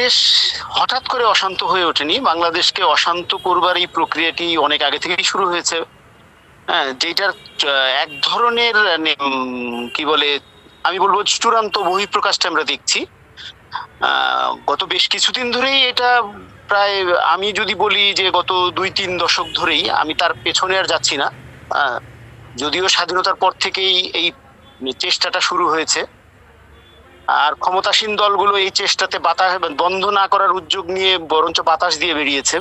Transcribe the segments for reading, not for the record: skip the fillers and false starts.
বাংলাদেশ হঠাৎ করে অশান্ত হয়ে ওঠেনি। বাংলাদেশকে অশান্ত করবার এই প্রক্রিয়াটি অনেক আগে থেকেই শুরু হয়েছে। হ্যাঁ, যেটার এক ধরনের কি বলে, আমি বলবো চূড়ান্ত বহিঃপ্রকাশটা আমরা দেখছি গত বেশ কিছুদিন ধরেই। এটা প্রায়, আমি যদি বলি যে গত 2-3 দশক ধরেই, আমি তার পেছনে আর যাচ্ছি না। যদিও স্বাধীনতার পর থেকেই এই চেষ্টাটা শুরু হয়েছে, আর ক্ষমতাসীন দলগুলো এই চেষ্টাতে বাতাস বন্ধ না করার উদ্যোগ নিয়ে বরঞ্চ বাতাস দিয়ে বেরিয়েছে,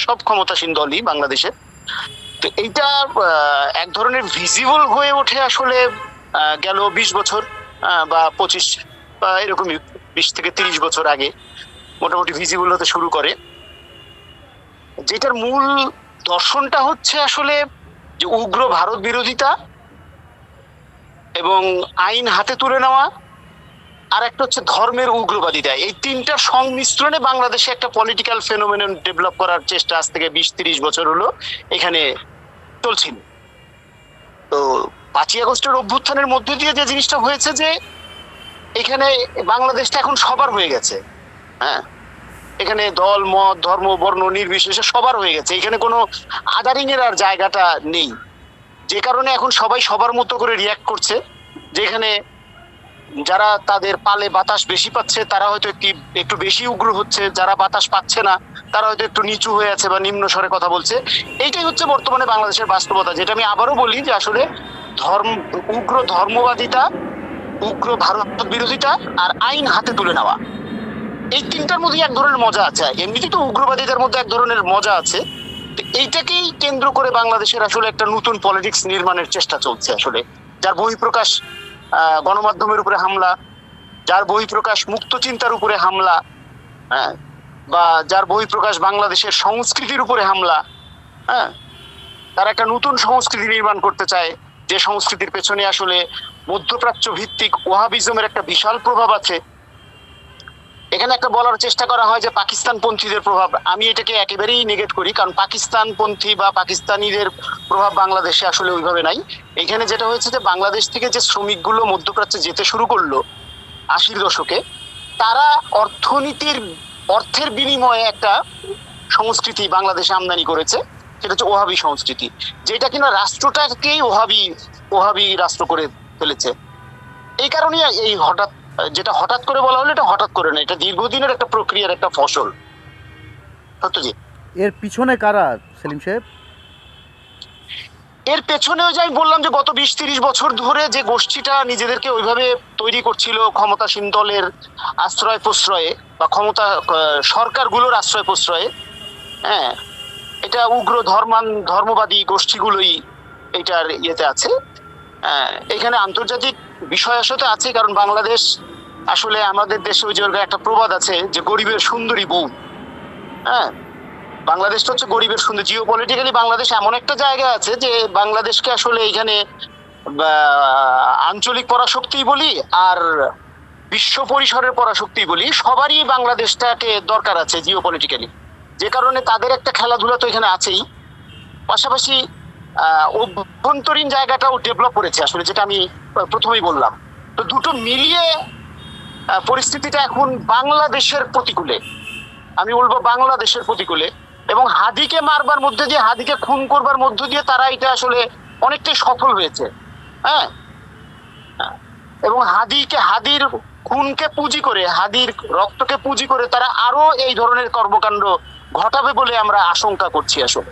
সব ক্ষমতাসীন দলই বাংলাদেশে। তো এইটা এক ধরনের ভিজিবল হয়ে ওঠে আসলে গেল 20 বছর বা 25 বা এরকমই 20 থেকে 30 বছর আগে মোটামুটি ভিজিবল হতে শুরু করে। যেটার মূল দর্শনটা হচ্ছে আসলে যে উগ্র ভারত বিরোধিতা এবং আইন হাতে তুলে নেওয়া, আর একটা হচ্ছে ধর্মের উগ্রবাদিতা। এই তিনটার সংমিশ্রণে বাংলাদেশে একটা পলিটিক্যাল ফেনোমেনন ডেভেলপ করার চেষ্টা আজ থেকে 20-30 বছর হলো এখানে চলছিল। তো 5ই আগস্টের অভ্যুত্থানের মধ্যে দিয়ে যে জিনিসটা হয়েছে যে এখানে বাংলাদেশটা এখন সবার হয়ে গেছে। হ্যাঁ, এখানে দল মত ধর্ম বর্ণ নির্বিশেষে সবার হয়ে গেছে। এখানে কোনো আদারিং এর আর জায়গাটা নেই, যে কারণে এখন সবাই সবার মতো করে রিয়াক্ট করছে। যেখানে যারা তাদের পালে বাতাস বেশি পাচ্ছে তারা হয়তো একটু বেশি উগ্র হচ্ছে, যারা বাতাস পাচ্ছে না তারা হয়তো একটু নিচু হয়ে আছে বা নিম্ন স্বরে কথা বলছে। এইটাই হচ্ছে বর্তমানে বাংলাদেশের বাস্তবতা, যেটা আমি আবারও বলি যে আসলে উগ্র ধর্মবাদিতা, উগ্র ভারত বিরোধিতা আর আইন হাতে তুলে নেওয়া, এই তিনটার মধ্যে এক ধরনের মজা আছে। এমনিতে তো উগ্রবাদীদের মধ্যে এক ধরনের মজা আছে। এইটাকেই কেন্দ্র করে বাংলাদেশের আসলে একটা নতুন পলিটিক্স নির্মাণের চেষ্টা চলছে আসলে, যার বহিঃপ্রকাশ গণমাধ্যমের উপরে হামলা, যার বহিঃপ্রকাশ মুক্ত চিন্তার উপরে হামলা, হ্যাঁ, বা যার বহিঃপ্রকাশ বাংলাদেশের সংস্কৃতির উপরে হামলা। হ্যাঁ, তারা একটা নতুন সংস্কৃতি নির্মাণ করতে চায়, যে সংস্কৃতির পেছনে আসলে মধ্যপ্রাচ্য ভিত্তিক ওয়াহাবিজমের একটা বিশাল প্রভাব আছে। এখানে একটা বলার চেষ্টা করা হয় যে পাকিস্তান পন্থীদের প্রভাব, আমি এটাকে একেবারেই নেগেট করি, কারণ পাকিস্তান পন্থী বা পাকিস্তানিদের প্রভাব বাংলাদেশে আসলে ওইভাবে নাই। এখানে যেটা হয়েছে যে বাংলাদেশ থেকে যে শ্রমিকগুলো মধ্যপ্রাচ্যে যেতে শুরু করলো 80-র দশকে, তারা অর্থের বিনিময়ে একটা সংস্কৃতি বাংলাদেশে আমদানি করেছে, সেটা হচ্ছে ওহাবি সংস্কৃতি, যেটা কিনা রাষ্ট্রটাকেই ওহাবি রাষ্ট্র করে ফেলেছে। এই কারণে এই হঠাৎ করে বলা হলো, এটা হঠাৎ করে না, এটা দীর্ঘদিনের একটা প্রক্রিয়ার একটা ফসল। সত্যজিৎ, এর পিছনে কারা সেলিম সাহেব? এর পেছনেও যে আমি বললাম যে গত 20-30 বছর ধরে যে গোষ্ঠীটা নিজেদেরকে ওইভাবে তৈরি করছিল ক্ষমতাসীন দলের আশ্রয় প্রশ্রয়ে বা সরকারগুলোর আশ্রয় প্রশ্রয়ে, হ্যাঁ, এটা উগ্র ধর্মবাদী গোষ্ঠীগুলোই এটার ইয়েতে আছে। এখানে আন্তর্জাতিক বিষয় আসলে আছে, কারণ বাংলাদেশ আসলে, আমাদের দেশে ওই যে একটা প্রবাদ আছে যে গরিবের সুন্দরী বউ। হ্যাঁ, বাংলাদেশটা হচ্ছে গরিবের সুন্দর। জিও পলিটিক্যালি বাংলাদেশ এমন একটা জায়গা আছে যে বাংলাদেশকে আসলে এখানে আঞ্চলিক পরাশক্তি বলি আর বিশ্ব পরিসরের পরাশক্তি বলি, সবারই বাংলাদেশটাকে দরকার আছে জিও পলিটিক্যালি। যে কারণে তাদের একটা খেলাধুলা তো এখানে আছেই, পাশাপাশি অভ্যন্তরীণ জায়গাটাও ডেভেলপ করেছে আসলে, যেটা আমি প্রথমেই বললাম। তো দুটো মিলিয়ে পরিস্থিতিটা এখন বাংলাদেশের প্রতিকূলে, আমি বলবো বাংলাদেশের প্রতিকূলে। এবং হাদিকে মারবার মধ্যে দিয়ে, হাদিকে খুন করবার মধ্য দিয়ে তারা এটা আসলে অনেকটাই সফল হয়েছে। হ্যাঁ, এবং হাদির খুনকে পুঁজি করে, হাদির রক্তকে পুঁজি করে তারা আরো এই ধরনের কর্মকাণ্ড ঘটাবে বলে আমরা আশঙ্কা করছি আসলে।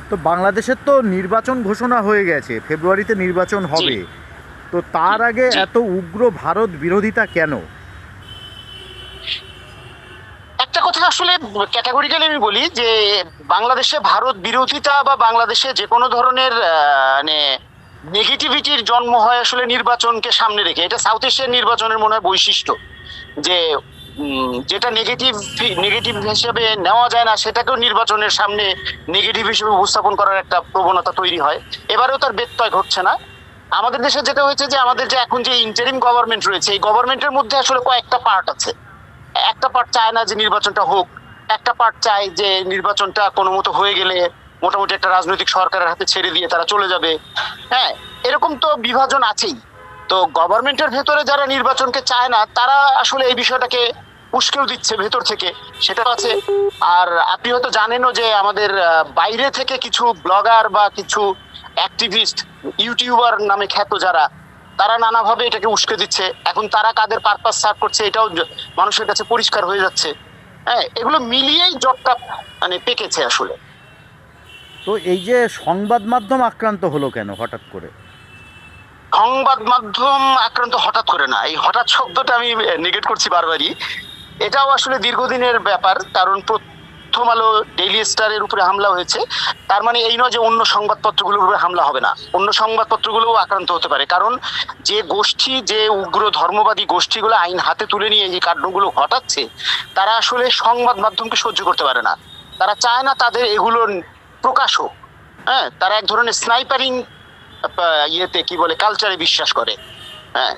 তো বাংলাদেশের তো নির্বাচন ঘোষণা হয়ে গেছে, ফেব্রুয়ারিতে নির্বাচন হবে, তো তার আগে এত উগ্র ভারত বিরোধিতা কেন? একটা কথা আসলে ক্যাটাগরিক্যালি আমি বলি যে বাংলাদেশে ভারত বিরোধিতা বা বাংলাদেশে যে কোনো ধরনের মানে নেগেটিভিটির জন্ম হয় আসলে নির্বাচনকে সামনে রেখে। এটা সাউথ এশিয়ার নির্বাচনের মনে হয় বৈশিষ্ট্য, যে যেটা নেগেটিভ হিসেবে নেওয়া যায় না সেটাকেও নির্বাচনের সামনে নেগেটিভ হিসেবে উপস্থাপন করার একটা প্রবণতা তৈরি হয়। এবারেও তার ব্যত্যয় ঘটছে না। আমাদের দেশে যেটা হয়েছে যে আমাদের যে এখন যে ইন্টারিম গভর্নমেন্ট রয়েছে, এই গভর্নমেন্টের মধ্যে আসলে কয়েকটা পার্ট আছে। একটা পার্ট চায় না যে নির্বাচনটা হোক, একটা পার্ট চায় যে নির্বাচনটা কোনো মতো হয়ে গেলে মোটামুটি একটা রাজনৈতিক সরকারের হাতে ছেড়ে দিয়ে তারা চলে যাবে। হ্যাঁ, এরকম তো বিভাজন আছেই। তো গভর্নমেন্টের ভেতরে যারা নির্বাচনকে চায় না তারা আসলে এই বিষয়টাকে উস্কেও দিচ্ছে ভেতর থেকে, সেটা আছে। আর আপনি হয়তো জানেনও যে আমাদের বাইরে থেকে কিছু ব্লগার বা কিছু অ্যাক্টিভিস্ট, ইউটিউবার নামে খ্যাত যারা, তারা নানাভাবে এটাকে উস্কে দিচ্ছে। এখন তারা কাদের পারপাস সার্ভ করছে এটাও মানুষের কাছে পরিষ্কার হয়ে যাচ্ছে। হ্যাঁ, এগুলো মিলিয়েই জটটা মানে পেকেছে আসলে। তো এই যে সংবাদ মাধ্যম আক্রান্ত হলো কেন হঠাৎ করে? সংবাদ মাধ্যম আক্রান্ত হঠাৎ করে না, এই হঠাৎ শব্দটা আমি নেগেট করছি বারবারই। এটাও আসলে দীর্ঘদিনের ব্যাপার। কারণ প্রথম আলো, ডেইলি স্টারের উপরে হামলা হয়েছে, তার মানে এই নয় যে অন্য সংবাদপত্রগুলোর উপরে হামলা হবে না। অন্য সংবাদপত্রগুলোও আক্রান্ত হতে পারে। কারণ যে গোষ্ঠী, যে উগ্র ধর্মবাদী গোষ্ঠীগুলো আইন হাতে তুলে নিয়ে এই কাণ্ডগুলো ঘটাচ্ছে, তারা আসলে সংবাদ মাধ্যমকে সহ্য করতে পারে না। তারা চায় না তাদের এগুলোর প্রকাশ হোক। হ্যাঁ, তারা এক ধরনের স্নাইপারিং ইয়েতে কি বলে কালচারে বিশ্বাস করে। হ্যাঁ,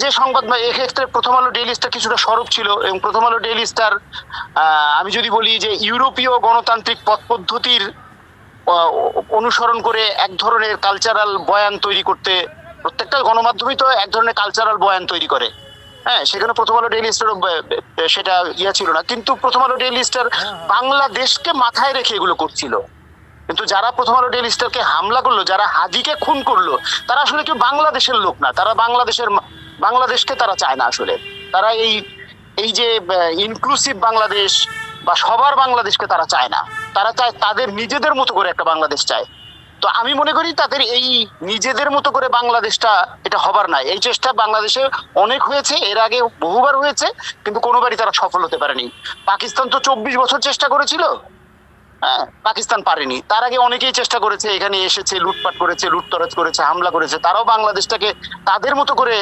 যে সংবাদ, এক্ষেত্রে প্রথম আলো ডেইলি স্টার কিছুটা সরব ছিল। এবং প্রথম আলো ডেইলি স্টার, আমি যদি বলি যে ইউরোপীয় গণতান্ত্রিক পথ পদ্ধতির অনুসরণ করে এক ধরনের কালচারাল বয়ান তৈরি করতে, প্রত্যেকটা গণমাধ্যমই তো এক ধরনের কালচারাল বয়ান তৈরি করে। হ্যাঁ, সেখানে প্রথম আলো ডেইলি স্টার সেটা ছিল না। কিন্তু প্রথম আলো ডেইলি স্টার বাংলাদেশকে মাথায় রেখে এগুলো করছিল। কিন্তু যারা প্রথম আলো ডেইলি স্টারকে হামলা করলো, যারা হাদিকে খুন করলো, তারা আসলে কেউ বাংলাদেশের লোক না। তারা বাংলাদেশকে তারা চায় না আসলে। তারা এই যে ইনক্লুসিভ বাংলাদেশ বা সবার বাংলাদেশকে তারা চায় না। তারা চায় তাদের নিজেদের মতো করে একটা বাংলাদেশ চায়। তো আমি মনে করি তাদের এই নিজেদের মতো করে বাংলাদেশটা এটা হবার নাই। এই চেষ্টা বাংলাদেশে অনেক হয়েছে, এর আগে বহুবার হয়েছে, কিন্তু কোনোবারই তারা সফল হতে পারেনি। পাকিস্তান তো 24 বছর চেষ্টা করেছিল, হ্যাঁ, পাকিস্তান পারেনি। তার আগে অনেকেই চেষ্টা করেছে, এখানে এসেছে, লুটপাট করেছে, লুটতরাজ করেছে, হামলা করেছে। তারাও বাংলাদেশটাকে তাদের মতো করে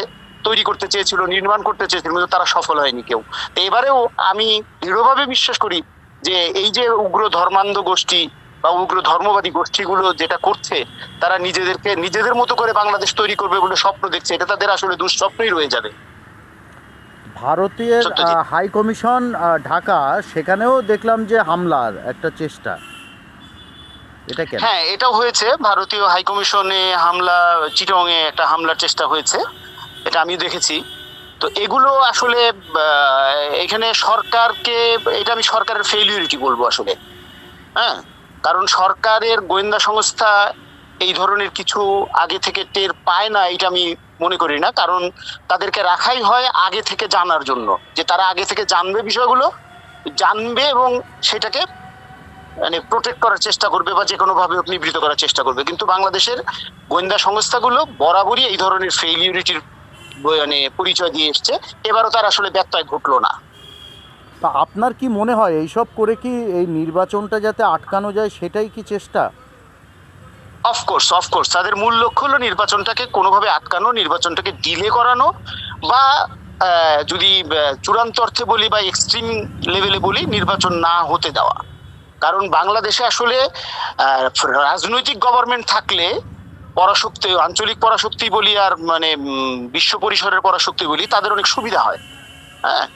তৈরি করতে চেয়েছিল, নির্মাণ করতে চেয়েছিল, কিন্তু তারা সফল হয়নি কেউ। তো এবারেও আমি দৃঢ়ভাবে বিশ্বাস করি যে এই যে উগ্র ধর্মান্ধ গোষ্ঠী বা উগ্র ধর্মবাদী গোষ্ঠীগুলো যেটা করছে, তারা নিজেদেরকে নিজেদের মতো করে বাংলাদেশ তৈরি করবে বলে স্বপ্ন দেখছে। এটা তাদের আসলে দুঃস্বপ্নই রয়ে যাবে। ভারতীয় হাই কমিশন ঢাকা, সেখানেও দেখলাম যে হামলার একটা চেষ্টা, এটা কেন? হ্যাঁ, এটাও হয়েছে। ভারতীয় হাই কমিশনে হামলা, চিটং এ একটা হামলার চেষ্টা হয়েছে, এটা আমি দেখেছি। তো এগুলো আসলে এখানে সরকারকে, এটা আমি সরকারের ফেলিউরিটি বলবো আসলে। হ্যাঁ, কারণ সরকারের গোয়েন্দা সংস্থা এই ধরনের কিছু আগে থেকে টের পায় না, এটা আমি মনে করি না। কারণ তাদেরকে রাখাই হয় আগে থেকে জানার জন্য, যে তারা আগে থেকে জানবে, বিষয়গুলো জানবে এবং সেটাকে মানে প্রোটেক্ট করার চেষ্টা করবে বা যে কোনো ভাবে নিবৃত করার চেষ্টা করবে। কিন্তু বাংলাদেশের গোয়েন্দা সংস্থাগুলো বরাবরই এই ধরনের ফেলিউরিটির মানে পরিচয় দিয়ে এসছে। এবারও তার আসলে ব্যত্যয় ঘটলো না। তা আপনার কি মনে হয় এইসব করে কি এই নির্বাচনটা যাতে আটকানো যায়, সেটাই কি চেষ্টা? অফকোর্স তাদের মূল লক্ষ্য হলো নির্বাচনটাকে কোনোভাবে আটকানো, নির্বাচনটাকে ডিলে করানো, বা যদি চূড়ান্ত অর্থে বলি বা এক্সট্রিম লেভেলে বলি, নির্বাচন না হতে দেওয়া। কারণ বাংলাদেশে আসলে রাজনৈতিক গভর্নমেন্ট থাকলে পরাশক্তি, আঞ্চলিক পরাশক্তি বলি আর মানে বিশ্ব পরিসরের পরাশক্তি বলি, তাদের অনেক সুবিধা হয়। হ্যাঁ,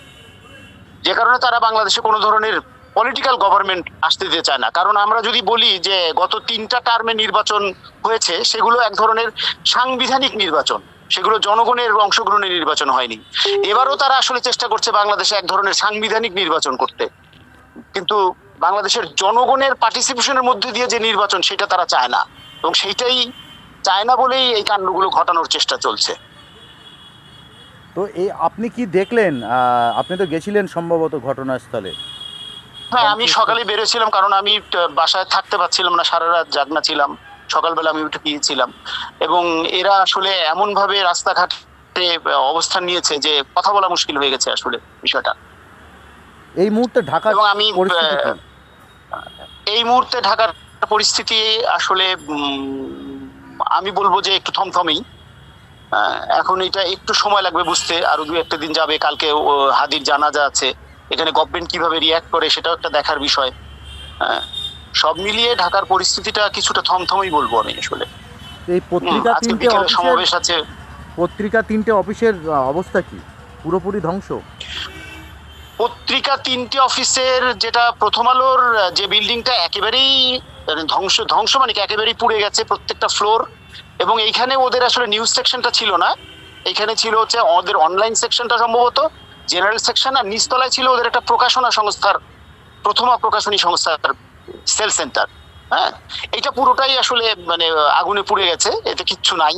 যে কারণে তারা বাংলাদেশে কোনো ধরনের পলিটিক্যাল গভর্নমেন্ট আসতে দিতে চায় না। কারণ আমরা যদি বলি যে গত 3টা টার্মে নির্বাচন হয়েছে, সেগুলো এক ধরনের সাংবিধানিক নির্বাচন, সেগুলো জনগণের অংশগ্রহণের নির্বাচন হয়নি। এবারও তারা আসলে চেষ্টা করছে বাংলাদেশে এক ধরনের সাংবিধানিক নির্বাচন করতে, কিন্তু বাংলাদেশের জনগণের পার্টিসিপেশনের মধ্যে দিয়ে যে নির্বাচন, সেটা তারা চায় না। এবং সেইটাই চায় না বলেই এই কাণ্ডগুলো ঘটানোর চেষ্টা চলছে। তো এই আপনি কি দেখলেন? আপনি তো গেছিলেন সম্ভবত ঘটনাস্থলে। হ্যাঁ, আমি সকালে বেরোছিলাম, কারণ আমি বাসায় থাকতে পারছিলাম না, সারা রাত জাগনা ছিলাম। সকালবেলা আমি উঠে গিয়েছিলাম, এবং এরা আসলে এমন ভাবে রাস্তাঘাটে অবস্থান নিয়েছে যে কথা বলা মুশকিল হয়ে গেছে আসলে বিষয়টা। এই মুহূর্তে ঢাকার এবং আমি পরিস্থিতি কি? এই মুহূর্তে ঢাকার পরিস্থিতি আসলে আমি বলবো যে একটু থমথমেই। এখন এটা একটু সময় লাগবে বুঝতে, আরো 2-1 দিন যাবে। কালকে হাদির জানাজা আছে, এখানে গভর্নমেন্ট কিভাবে রিয়াক্ট করে সেটাও একটা দেখার বিষয়। সব মিলিয়ে ঢাকার পরিস্থিতিটা কিছুটা থমথমেই বলবো আমি আসলে। এই পত্রিকা আজকে 3টে বিকেলে সমাবেশ আছে। পত্রিকা 3টে অফিসের অবস্থা কি? পুরোপুরি ধ্বংস? পত্রিকা 3টে অফিসের, যেটা প্রথম আলোর যে বিল্ডিংটা একেবারেই ধ্বংস মানে একেবারেই পুড়ে গেছে প্রত্যেকটা ফ্লোর। এবং এইখানে ওদের আসলে নিউজ সেকশনটা ছিল না, এইখানে ছিল হচ্ছে ওদের অনলাইন সেকশনটা সম্ভবত, জেনারেল সেকশন, আর নিচতলায় ছিল ওদের একটা প্রকাশনা সংস্থার, প্রথমা প্রকাশনী সংস্থার সেল সেন্টার। হ্যাঁ, এটা পুরোটাই আসলে মানে আগুনে পুড়ে গেছে, এতে কিচ্ছু নাই।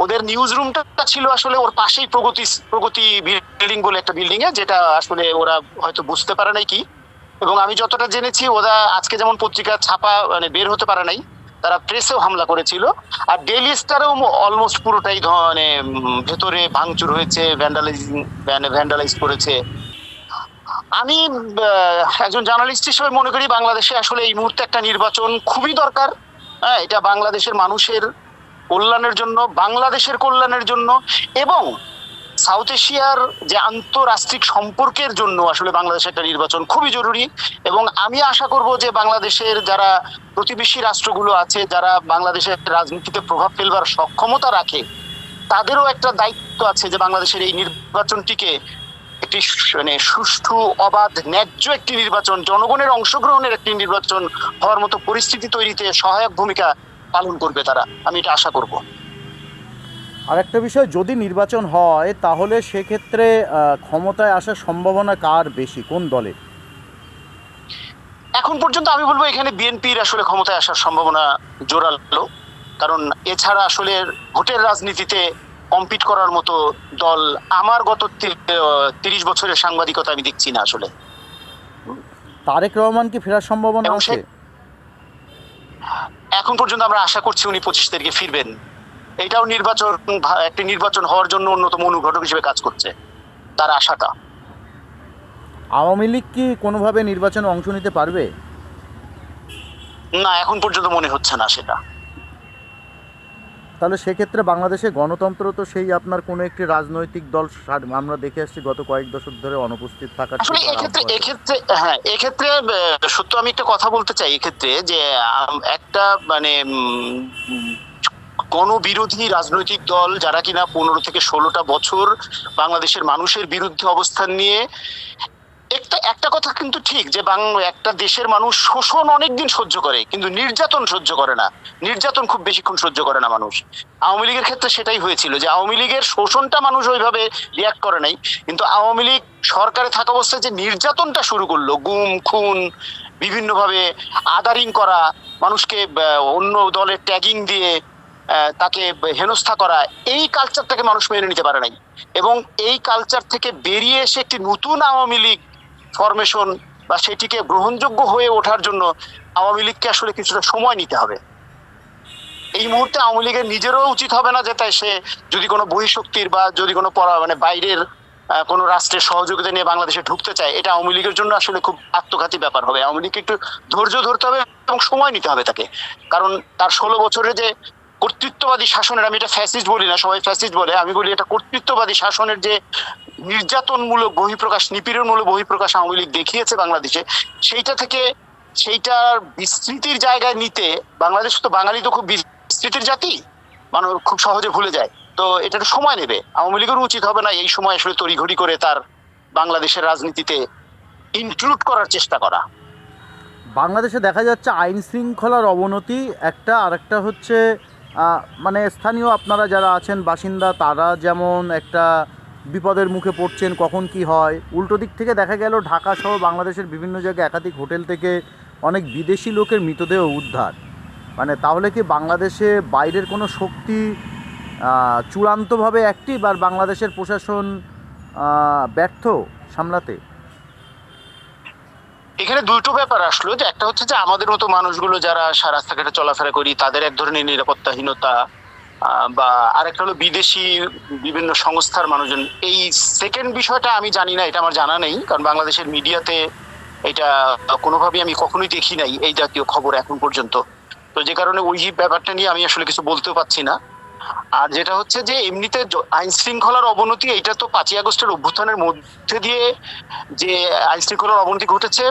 ওদের নিউজ রুমটা ছিল আসলে ওর পাশেই প্রগতি প্রগতি বিল্ডিং বলে একটা বিল্ডিং এ, যেটা আসলে ওরা হয়তো বুঝতে পারে নাই কি। এবং আমি যতটা জেনেছি ওরা আজকে যেমন পত্রিকা ছাপা মানে বের হতে পারে নাই, তারা প্রেসেও হামলা করেছিল। আর ডেইলি স্টারেও অলমোস্ট পুরোটাই মানে ভেতরে ভাঙচুর হয়েছে, ভ্যান্ডালাইজ করেছে। আমি একজন জার্নালিস্ট হিসেবে মনে করি বাংলাদেশে আসলে এই মুহূর্তে একটা নির্বাচন খুবই দরকার। হ্যাঁ, এটা বাংলাদেশের মানুষের কল্যাণের জন্য, বাংলাদেশের কল্যাণের জন্য, এবং সাউথ এশিয়ার যে আন্তরাষ্ট্রিক সম্পর্কের জন্য আসলে বাংলাদেশের একটা নির্বাচন খুবই জরুরি। এবং আমি আশা করব যে বাংলাদেশের যারা প্রতিবেশী রাষ্ট্রগুলো আছে, যারা বাংলাদেশের রাজনীতিতে প্রভাব ফেলবার সক্ষমতা রাখে, তাদেরও একটা দায়িত্ব আছে যে বাংলাদেশের এই নির্বাচনটিকে একটি মানে সুষ্ঠু, অবাধ, ন্যায্য একটি নির্বাচন, জনগণের অংশগ্রহণের একটি নির্বাচন হওয়ার মতো পরিস্থিতি তৈরিতে সহায়ক ভূমিকা পালন করবে তারা, আমি এটা আশা করব। আর একটা বিষয়, যদি নির্বাচন হয় তাহলে সেক্ষেত্রে ক্ষমতায় আসার সম্ভাবনা কার বেশি, কোন দলের? এখন পর্যন্ত আমি বলবো এখানে বিএনপির আসলে ক্ষমতায় আসার সম্ভাবনা জোরালো, কারণ এছাড়া আসলে ভোটের রাজনীতিতে কম্পিট করার মতো দল আমার গত 30 বছরের সাংবাদিকতা আমি দেখছি না আসলে। তারেক রহমান কি ফেরার সম্ভাবনা এবং আছে? এখন পর্যন্ত আমরা আশা করছি উনি 25 তারিখে ফিরবেন। এটাও নির্বাচন, একটি নির্বাচন হওয়ার জন্য অন্যতম অনুঘটক হিসেবে কাজ করছে তার আশাটা। আওয়ামী লীগ কি কোনোভাবে নির্বাচনে অংশ নিতে পারবে? না, এখন পর্যন্ত মনে হচ্ছে না সেটা। তাহলে সেক্ষেত্রে বাংলাদেশে গণতন্ত্র তো সেই আপনার কোনো একটি রাজনৈতিক দল আমরা দেখে আসছি গত কয়েক দশক ধরে অনুপস্থিত থাকার। আসলে এক্ষেত্রে হ্যাঁ, এক্ষেত্রে সত্য আমি একটা কথা বলতে চাই এক্ষেত্রে, যে একটা মানে গণবিরোধী রাজনৈতিক দল যারা কিনা 15 থেকে 16টা বছর বাংলাদেশের মানুষের বিরুদ্ধে অবস্থান নিয়ে, একটা কথা কিন্তু ঠিক যে একটা দেশের মানুষ শোষণ অনেকদিন সহ্য করে কিন্তু নির্যাতন সহ্য করে না, নির্যাতন খুব বেশিক্ষণ সহ্য করে না মানুষ। আওয়ামী লীগের ক্ষেত্রে সেটাই হয়েছিল, যে আওয়ামী লীগের শোষণটা মানুষ ওইভাবে রিয়াক্ট করে নাই, কিন্তু আওয়ামী লীগ সরকারে থাকা অবস্থায় যে নির্যাতনটা শুরু করলো, গুম খুন, বিভিন্নভাবে আদারিং করা, মানুষকে অন্য দলের ট্যাগিং দিয়ে তাকে হেনস্থা করা, এই কালচারটাকে মানুষ মেনে নিতে পারে নাই। এবং এই কালচার থেকে বেরিয়ে এসে একটি নতুন আওয়ামী লীগ ফরমেশন বা সেটিকে গ্রহণযোগ্য হয়ে ওঠার জন্য আওয়ামী লীগকে আসলে কিছুটা সময় নিতে হবে। এই মুহূর্তে আওয়ামী লীগের নিজেরও উচিত হবে না যে তাই সে যদি কোনো বহিঃশক্তির বা যদি কোনো মানে বাইরের কোনো রাষ্ট্রের সহযোগিতা নিয়ে বাংলাদেশে ঢুকতে চায়, এটা আওয়ামী লীগের জন্য আসলে খুব আত্মঘাতী ব্যাপার হবে। আওয়ামী লীগকে একটু ধৈর্য ধরতে হবে এবং সময় নিতে হবে তাকে, কারণ তার 16 বছরের যে কর্তৃত্ববাদী শাসনের, আমি এটা ফ্যাসিস্ট বলি না, সবাই ফ্যাসিস্ট বলে, আমি বলি এটা কর্তৃত্ববাদী শাসনের যে নির্যাতনমূলক বহিঃপ্রকাশ, নিপীড়নমূলক বহিঃপ্রকাশ আওয়ামী লীগ দেখিয়েছে বাংলাদেশে, সেইটা থেকে সেইটার বিস্তৃতির জায়গায় নিতে, বাংলাদেশ তো, বাঙালি তো খুব বিস্তৃতির জাতি, মানুষ খুব সহজে ভুলে যায়, তো এটা একটু সময় নেবে। আওয়ামী লীগের উচিত হবে না এই সময় আসলে তড়িঘড়ি করে তার বাংলাদেশের রাজনীতিতে ইনক্লুড করার চেষ্টা করা। বাংলাদেশে দেখা যাচ্ছে আইন শৃঙ্খলার অবনতি একটা, আরেকটা হচ্ছে মানে স্থানীয় আপনারা যারা আছেন বাসিন্দা, তারা যেমন একটা বিপদের মুখে পড়ছেন, কখন কি হয়। উল্টো দিক থেকে দেখা গেল ঢাকা সহ বাংলাদেশের বিভিন্ন জায়গায় একাধিক হোটেল থেকে অনেক বিদেশি লোকের মৃতদেহ উদ্ধার। মানে তাহলে কি বাংলাদেশে বাইরের কোনো শক্তি চূড়ান্তভাবে অ্যাক্টিভ, আর বাংলাদেশের প্রশাসন ব্যর্থ সামলাতে? এখানে দুটো ব্যাপার আসলো, যে একটা হচ্ছে যে আমাদের মতো মানুষগুলো যারা রাস্তাঘাটে চলাফেরা করি তাদের এক ধরনের নিরাপত্তাহীনতা, বা আরেকটা হলো বিদেশি বিভিন্ন সংস্থার মানুষজন। এই সেকেন্ড বিষয়টা আমি জানি না, এটা আমার জানা নেই, কারণ বাংলাদেশের মিডিয়াতে এটা কোনোভাবেই আমি কখনোই দেখি নাই এই জাতীয় খবর এখন পর্যন্ত, তো যে কারণে ওই ব্যাপারটা নিয়ে আমি আসলে কিছু বলতেও পারছি না। আর যেটা হচ্ছে যে এমনিতে আইন শৃঙ্খলার অবনতি, এটা তো 5ই আগস্টের অভ্যুত্থানের মধ্যে দিয়ে যে আইন শৃঙ্খলার অবনতি ঘটেছে,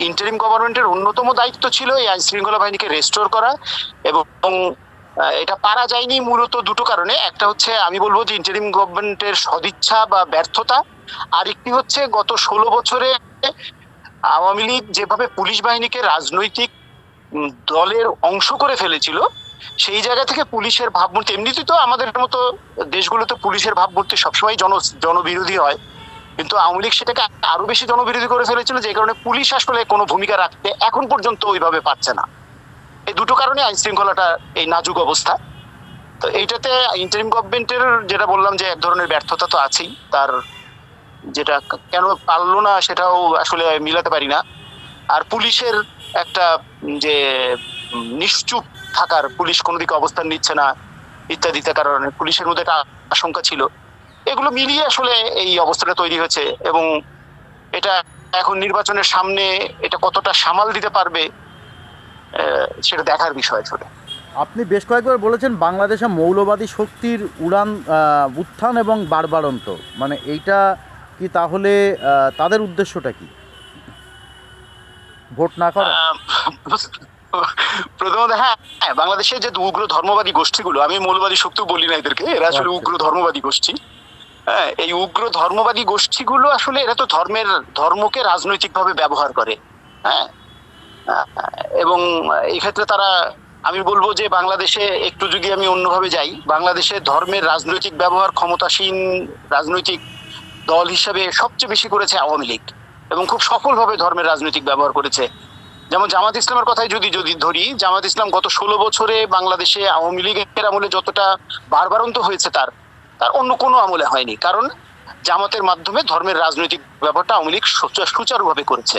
ইন্টারিম গভর্নমেন্টের অন্যতম দায়িত্ব ছিল এই আইন শৃঙ্খলা বাহিনীকে রেস্টোর করা, এবং এটা পারা যায়নি মূলত দুটো কারণে। একটা হচ্ছে আমি বলবো যে ইন্টারিম গভর্নমেন্টের সদিচ্ছা বা ব্যর্থতা, আর একটি হচ্ছে গত 16 বছরে আওয়ামী লীগ যেভাবে পুলিশ বাহিনীকে রাজনৈতিক দলের অংশ করে ফেলেছিল, সেই জায়গা থেকে পুলিশের ভাবমূর্তি, এমনিতে তো আমাদের মতো দেশগুলোতে পুলিশের ভাবমূর্তি সবসময় জনবিরোধী হয়, কিন্তু আওয়ামী লীগ সেটাকে আরো বেশি জনবিরোধী করে ফেলেছিল, যে কারণে পুলিশ আসলে কোনো ভূমিকা রাখতে এখন পর্যন্ত ওইভাবে পারছে না। এই দুটো কারণে আইন শৃঙ্খলাটা এই নাজুক অবস্থা। তো এইটাতে ইন্টারিম গভর্নমেন্টের যেটা বললাম যে এক ধরনের ব্যর্থতা তো আছেই, তার যেটা কেন পারলো না সেটাও আসলে মিলাতে পারি না। আর পুলিশের একটা যে নিশ্চুপ থাকার, পুলিশ কোনো দিকে অবস্থান নিচ্ছে না ইত্যাদিতে কারণে পুলিশের মধ্যে একটা আশঙ্কা ছিল, এগুলো মিলিয়ে আসলে এই অবস্থাটা তৈরি হয়েছে। এবং এটা এখন নির্বাচনের সামনে এটা কতটা সামাল দিতে পারবে সেটা দেখার বিষয় আসলে। আপনি বেশ কয়েকবার বলেছেন বাংলাদেশে মৌলবাদী শক্তির উত্থান এবং বাড়বাড়ন্ত, মানে এইটা কি তাহলে তাদের উদ্দেশ্যটা কি? ভোট না করা? প্রথমত হ্যাঁ, বাংলাদেশে যে উগ্র ধর্মবাদী গোষ্ঠীগুলো, আমি মৌলবাদী শক্তি বলি না এদেরকে, এরা আসলে উগ্র ধর্মবাদী গোষ্ঠী। হ্যাঁ, এই উগ্র ধর্মবাদী গোষ্ঠীগুলো আসলে এরা তো ধর্মকে রাজনৈতিক ভাবে ব্যবহার করে। হ্যাঁ, এবং এই ক্ষেত্রে তারা, আমি বলবো যে বাংলাদেশে একটু যদি আমি অন্যভাবে যাই, বাংলাদেশে ধর্মের রাজনৈতিক ব্যবহার ক্ষমতাসীন রাজনৈতিক দল হিসেবে সবচেয়ে বেশি করেছে আওয়ামী লীগ, এবং খুব সফলভাবে ধর্মের রাজনৈতিক ব্যবহার করেছে। যেমন জামাত ইসলামের কথাই যদি ধরি, জামাত ইসলাম গত 16 বছরে বাংলাদেশে আওয়ামী লীগের আমলে যতটা বাড়বাড়ন্ত হয়েছে তার অন্য কোনো আমলে হয়নি, কারণ জামাতের মাধ্যমে ধর্মের রাজনৈতিক ব্যাপারটা আওয়ামী লীগ সুচারুভাবে করেছে।